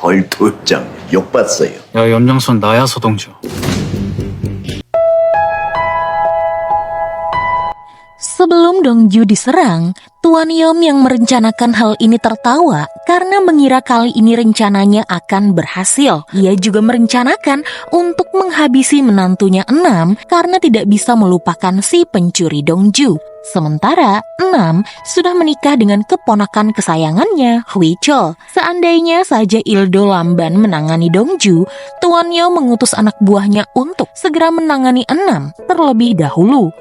헐도장 욕봤어요. 야, 염장선 나야, 서동주. Sebelum Dongju diserang, Tuan Yom yang merencanakan hal ini tertawa karena mengira kali ini rencananya akan berhasil. Ia juga merencanakan untuk menghabisi menantunya Enam karena tidak bisa melupakan si pencuri Dongju. Sementara Enam sudah menikah dengan keponakan kesayangannya, Hui Chol. Seandainya saja Ildo lamban menangani Dongju, Tuan Yom mengutus anak buahnya untuk segera menangani Enam terlebih dahulu.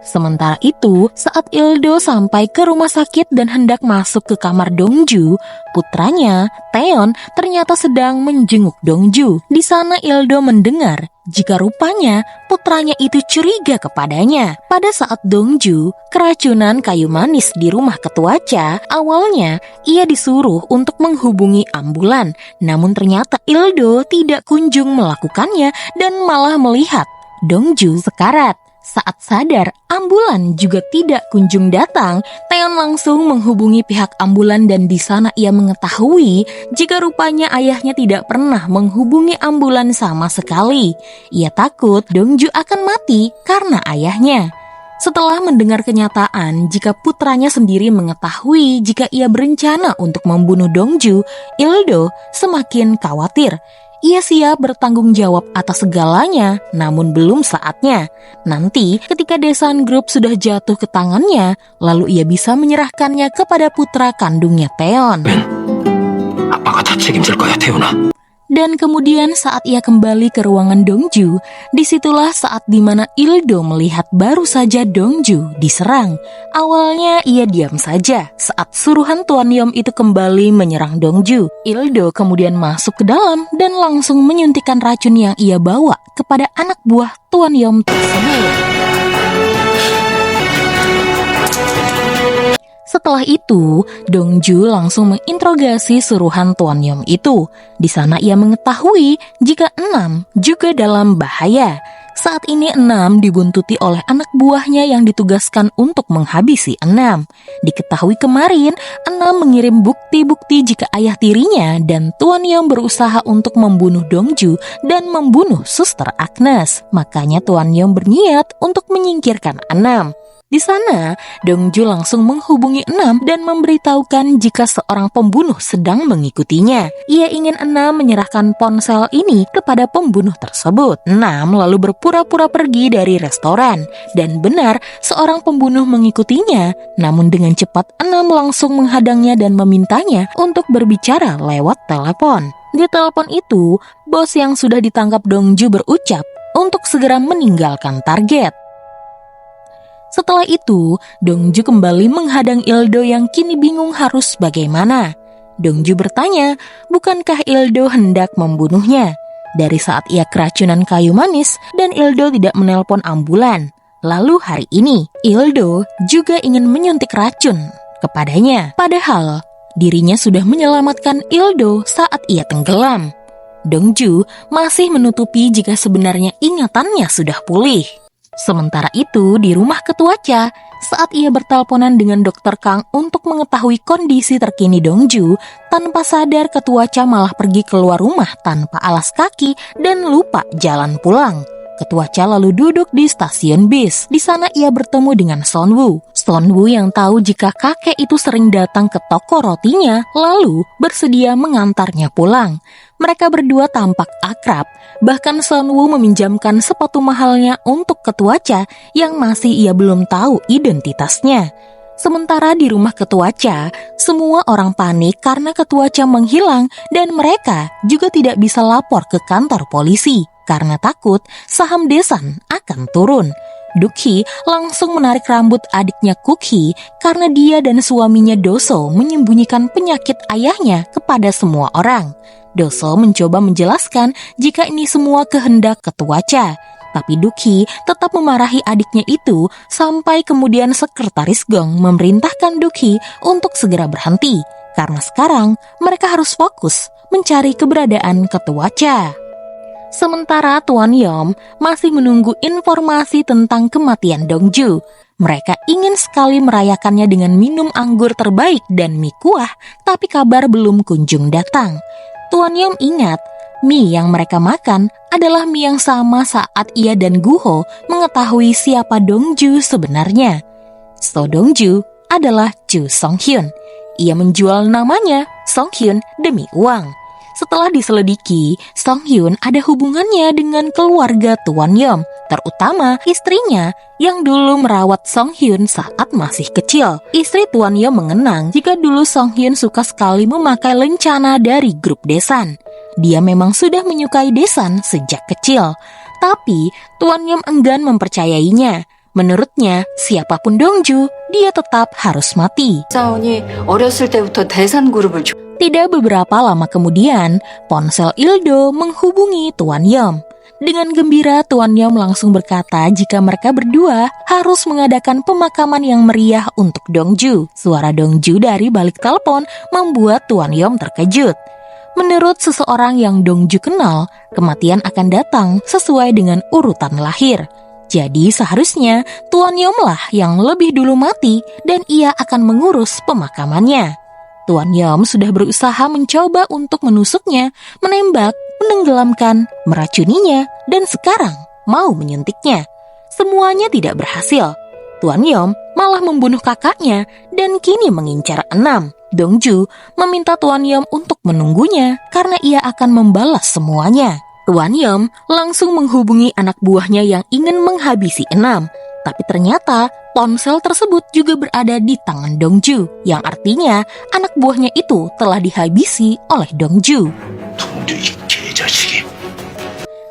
Sementara itu, saat Ildo sampai ke rumah sakit dan hendak masuk ke kamar Dongju, putranya, Taeyeon, ternyata sedang menjenguk Dongju. Di sana Ildo mendengar jika rupanya putranya itu curiga kepadanya. Pada saat Dongju keracunan kayu manis di rumah ketua Cha, awalnya ia disuruh untuk menghubungi ambulan. Namun ternyata Ildo tidak kunjung melakukannya dan malah melihat Dongju sekarat. Saat sadar ambulan juga tidak kunjung datang, Taeyeon langsung menghubungi pihak ambulan dan di sana ia mengetahui jika rupanya ayahnya tidak pernah menghubungi ambulan sama sekali. Ia takut Dongju akan mati karena ayahnya. Setelah mendengar kenyataan jika putranya sendiri mengetahui jika ia berencana untuk membunuh Dongju, Ildo semakin khawatir. Ia siap bertanggung jawab atas segalanya, namun belum saatnya. Nanti ketika Daesan Group sudah jatuh ke tangannya, lalu ia bisa menyerahkannya kepada putra kandungnya Taeyeon. 아빠가 다 책임질 거야, 태훈아. Dan kemudian saat ia kembali ke ruangan Dongju, disitulah saat dimana Ildo melihat baru saja Dongju diserang. Awalnya ia diam saja saat suruhan Tuan Yom itu kembali menyerang Dongju. Ildo kemudian masuk ke dalam dan langsung menyuntikkan racun yang ia bawa kepada anak buah Tuan Yom tersebut. Setelah itu, Dongju langsung menginterogasi suruhan Tuan Yom itu. Di sana ia mengetahui jika Enam juga dalam bahaya. Saat ini Enam dibuntuti oleh anak buahnya yang ditugaskan untuk menghabisi Enam. Diketahui kemarin, Enam mengirim bukti-bukti jika ayah tirinya dan Tuan Yom berusaha untuk membunuh Dongju dan membunuh Suster Agnes. Makanya Tuan Yom berniat untuk menyingkirkan Enam. Di sana, Dongju langsung menghubungi Enam dan memberitahukan jika seorang pembunuh sedang mengikutinya. Ia ingin Enam menyerahkan ponsel ini kepada pembunuh tersebut. Enam lalu berpura-pura pergi dari restoran. Dan benar, seorang pembunuh mengikutinya. Namun dengan cepat Enam langsung menghadangnya dan memintanya untuk berbicara lewat telepon. Di telepon itu, bos yang sudah ditangkap Dongju berucap untuk segera meninggalkan target. Setelah itu, Dongju kembali menghadang Ildo yang kini bingung harus bagaimana. Dongju bertanya, bukankah Ildo hendak membunuhnya? Dari saat ia keracunan kayu manis dan Ildo tidak menelpon ambulan. Lalu hari ini, Ildo juga ingin menyuntik racun kepadanya. Padahal, dirinya sudah menyelamatkan Ildo saat ia tenggelam. Dongju masih menutupi jika sebenarnya ingatannya sudah pulih. Sementara itu, di rumah ketua Cha, saat ia berteleponan dengan Dr. Kang untuk mengetahui kondisi terkini Dongju, tanpa sadar ketua Cha malah pergi keluar rumah tanpa alas kaki dan lupa jalan pulang. Ketua Cha lalu duduk di stasiun bis. Di sana ia bertemu dengan Sonwoo. Sonwoo yang tahu jika kakek itu sering datang ke toko rotinya, lalu bersedia mengantarnya pulang. Mereka berdua tampak akrab, bahkan Sonwoo meminjamkan sepatu mahalnya untuk ketua Cha yang masih ia belum tahu identitasnya. Sementara di rumah ketua Cha, semua orang panik karena ketua Cha menghilang dan mereka juga tidak bisa lapor ke kantor polisi karena takut saham Daesan akan turun. Duk-hee langsung menarik rambut adiknya Kuk-hee karena dia dan suaminya Do-so menyembunyikan penyakit ayahnya kepada semua orang. Do-so mencoba menjelaskan jika ini semua kehendak ketua Cha. Tapi Duk-hee tetap memarahi adiknya itu sampai kemudian sekretaris Gong memerintahkan Duk-hee untuk segera berhenti. Karena sekarang mereka harus fokus mencari keberadaan ketua Cha. Sementara Tuan Yom masih menunggu informasi tentang kematian Dongju. Mereka ingin sekali merayakannya dengan minum anggur terbaik dan mie kuah, tapi kabar belum kunjung datang. Tuan Yom ingat, mie yang mereka makan adalah mie yang sama saat ia dan Guho mengetahui siapa Dongju sebenarnya. So Dongju adalah Chu Songhyun. Ia menjual namanya Songhyun demi uang. Setelah diselidiki, Songhyun ada hubungannya dengan keluarga Tuan Yom, terutama istrinya yang dulu merawat Songhyun saat masih kecil. Istri Tuan Yom mengenang jika dulu Songhyun suka sekali memakai lencana dari grup Daesan. Dia memang sudah menyukai Daesan sejak kecil, tapi Tuan Yom enggan mempercayainya. Menurutnya, siapapun Dongju, dia tetap harus mati. 사원이 어렸을 때부터 대산 그룹을 Tidak beberapa lama kemudian, ponsel Ildo menghubungi Tuan Yom. Dengan gembira, Tuan Yom langsung berkata jika mereka berdua harus mengadakan pemakaman yang meriah untuk Dongju. Suara Dongju dari balik telepon membuat Tuan Yom terkejut. Menurut seseorang yang Dongju kenal, kematian akan datang sesuai dengan urutan lahir. Jadi seharusnya Tuan Yomlah yang lebih dulu mati dan ia akan mengurus pemakamannya. Tuan Yom sudah berusaha mencoba untuk menusuknya, menembak, menenggelamkan, meracuninya, dan sekarang mau menyuntiknya. Semuanya tidak berhasil. Tuan Yom malah membunuh kakaknya dan kini mengincar 6. Dongju meminta Tuan Yom untuk menunggunya karena ia akan membalas semuanya. Tuan Yom langsung menghubungi anak buahnya yang ingin menghabisi 6. Tapi ternyata ponsel tersebut juga berada di tangan Dongju, yang artinya anak buahnya itu telah dihabisi oleh Dongju. 동주 이 개자식이.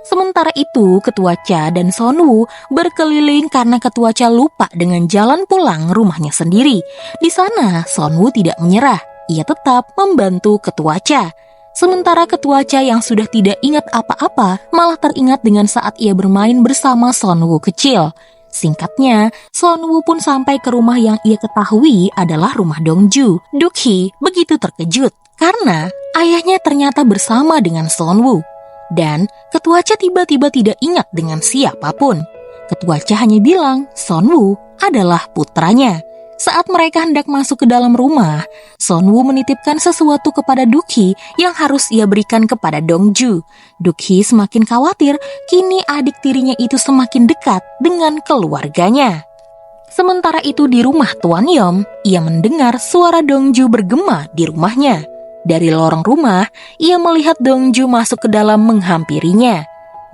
Sementara itu, Ketua Cha dan Sonwoo berkeliling karena Ketua Cha lupa dengan jalan pulang rumahnya sendiri. Di sana, Sonwoo tidak menyerah. Ia tetap membantu Ketua Cha. Sementara Ketua Cha yang sudah tidak ingat apa-apa malah teringat dengan saat ia bermain bersama Sonwoo kecil. Singkatnya, Sonwoo pun sampai ke rumah yang ia ketahui adalah rumah Dongju. Duk-hee begitu terkejut karena ayahnya ternyata bersama dengan Sonwoo. Dan Ketua Cha tiba-tiba tidak ingat dengan siapapun. Ketua Cha hanya bilang Sonwoo adalah putranya. Saat mereka hendak masuk ke dalam rumah, Sonwoo menitipkan sesuatu kepada Duk-hee yang harus ia berikan kepada Dongju. Duk-hee semakin khawatir, kini adik tirinya itu semakin dekat dengan keluarganya. Sementara itu di rumah Tuan Yom, ia mendengar suara Dongju bergema di rumahnya. Dari lorong rumah, ia melihat Dongju masuk ke dalam menghampirinya.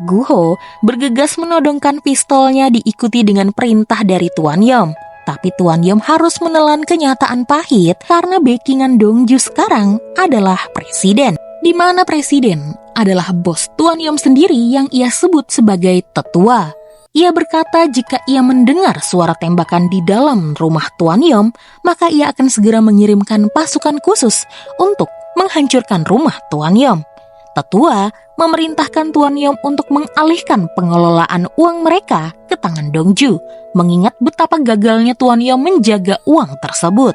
Guho bergegas menodongkan pistolnya diikuti dengan perintah dari Tuan Yom. Tapi Tuan Yom harus menelan kenyataan pahit karena backingan Dongju sekarang adalah presiden. Di mana presiden adalah bos Tuan Yom sendiri yang ia sebut sebagai tetua. Ia berkata jika ia mendengar suara tembakan di dalam rumah Tuan Yom, maka ia akan segera mengirimkan pasukan khusus untuk menghancurkan rumah Tuan Yom. Tetua memerintahkan Tuan Yom untuk mengalihkan pengelolaan uang mereka ke tangan Dongju, mengingat betapa gagalnya Tuan Yom menjaga uang tersebut.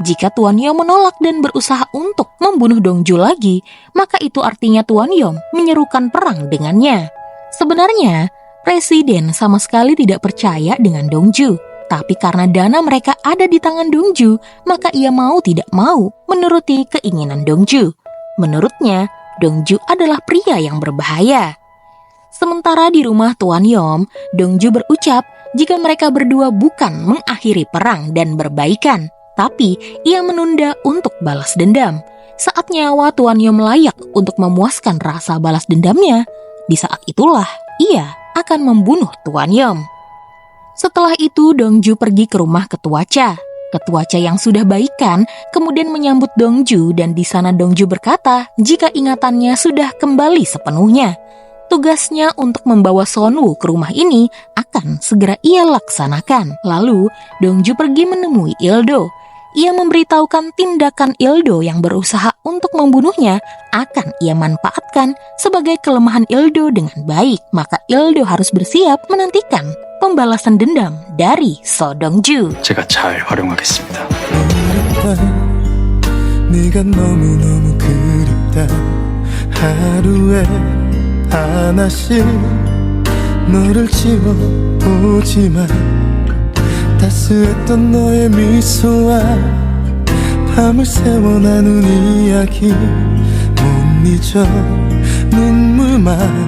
Jika Tuan Yom menolak dan berusaha untuk membunuh Dongju lagi, maka itu artinya Tuan Yom menyerukan perang dengannya. Sebenarnya, presiden sama sekali tidak percaya dengan Dongju, tapi karena dana mereka ada di tangan Dongju, maka ia mau tidak mau menuruti keinginan Dongju. Menurutnya, Dongju adalah pria yang berbahaya. Sementara di rumah Tuan Yom, Dongju berucap jika mereka berdua bukan mengakhiri perang dan berbaikan, tapi ia menunda untuk balas dendam. Saat nyawa Tuan Yom layak untuk memuaskan rasa balas dendamnya, di saat itulah ia akan membunuh Tuan Yom. Setelah itu Dongju pergi ke rumah Ketua Cha. Ketua Cha yang sudah baikan kemudian menyambut Dongju dan di sana Dongju berkata jika ingatannya sudah kembali sepenuhnya. Tugasnya untuk membawa Sonwoo ke rumah ini akan segera ia laksanakan. Lalu Dongju pergi menemui Ildo. Ia memberitahukan tindakan Ildo yang berusaha untuk membunuhnya akan ia manfaatkan sebagai kelemahan Ildo dengan baik. Maka Ildo harus bersiap menantikan pembalasan dendam dari So Dongju. 제가 잘 활용하겠습니다. 네가 너무너무 그립다 하루에 하나씩 너를 지워보지만 다 따스했던 너의 미소와 밤을 새워 나눈 이야기 못 잊어 눈물만